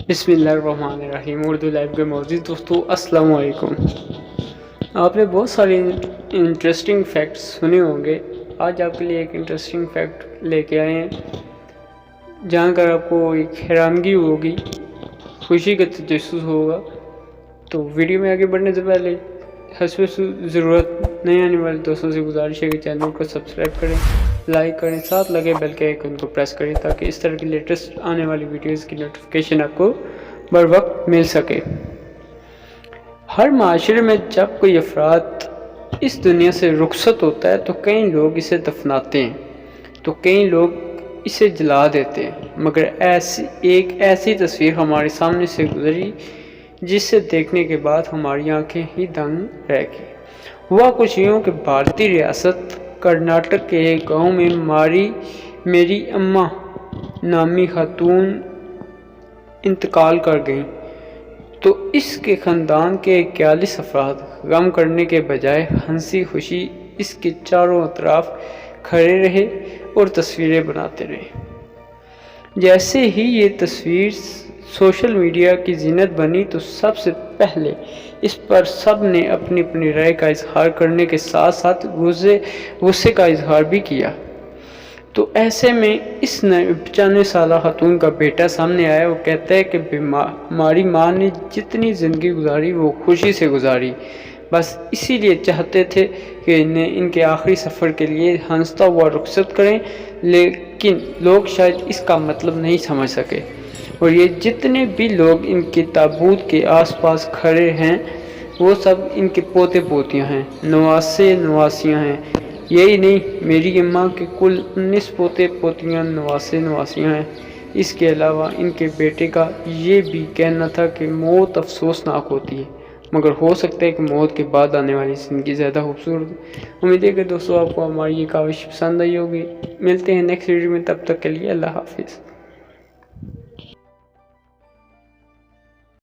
بسم اللہ الرحمن الرحیم۔ اردو لائف کے موجود دوستوں السلام علیکم۔ آپ نے بہت سارے انٹرسٹنگ فیکٹس سنے ہوں گے، آج آپ کے لیے ایک انٹرسٹنگ فیکٹ لے کے آئے ہیں جان کر آپ کو ایک حیرانگی ہوگی، خوشی کا تجسس ہوگا۔ تو ویڈیو میں آگے بڑھنے سے پہلے حسب ضرورت نئے آنے والے دوستوں سے گزارش ہے کہ چینل کو سبسکرائب کریں، لائک کریں، ساتھ لگے بیل کے آئیکن کو پریس کریں تاکہ اس طرح کی لیٹسٹ آنے والی ویڈیوز کی نوٹیفیکیشن آپ کو بر وقت مل سکے۔ ہر معاشرے میں جب کوئی افراد اس دنیا سے رخصت ہوتا ہے تو کئی لوگ اسے دفناتے ہیں، تو کئی لوگ اسے جلا دیتے ہیں، مگر ایک ایسی تصویر ہمارے سامنے سے گزری جس سے دیکھنے کے بعد ہماری آنکھیں ہی دنگ رہ گئی۔ ہوا کچھ یوں کہ بھارتی ریاست کرناٹک کے ایک گاؤں میں میری اماں نامی خاتون انتقال کر گئیں، تو اس کے خاندان کے 41 افراد غم کرنے کے بجائے ہنسی خوشی اس کے چاروں اطراف کھڑے رہے اور تصویریں بناتے رہے۔ جیسے ہی یہ تصویر سوشل میڈیا کی زینت بنی تو سب سے پہلے اس پر سب نے اپنی اپنی رائے کا اظہار کرنے کے ساتھ ساتھ غصے کا اظہار بھی کیا۔ تو ایسے میں اس 95 سالہ خاتون کا بیٹا سامنے آیا۔ وہ کہتا ہے کہ ہماری ماں نے جتنی زندگی گزاری وہ خوشی سے گزاری، بس اسی لیے چاہتے تھے کہ انہیں ان کے آخری سفر کے لیے ہنستا ہوا رخصت کریں، لیکن لوگ شاید اس کا مطلب نہیں سمجھ سکے، اور یہ جتنے بھی لوگ ان کے تابوت کے آس پاس کھڑے ہیں وہ سب ان کے پوتے پوتیاں ہیں، نواسے نواسیاں ہیں۔ یہی نہیں، میری اماں کے کل 19 پوتے پوتیاں نواسے نواسیاں ہیں۔ اس کے علاوہ ان کے بیٹے کا یہ بھی کہنا تھا کہ موت افسوسناک ہوتی ہے، مگر ہو سکتا ہے کہ موت کے بعد آنے والی زندگی زیادہ خوبصورت۔ امید ہے کہ دوستوں آپ کو ہماری یہ کاوش پسند آئی ہوگی۔ ملتے ہیں نیکسٹ ویڈیو میں، تب تک کے لیے اللہ حافظ۔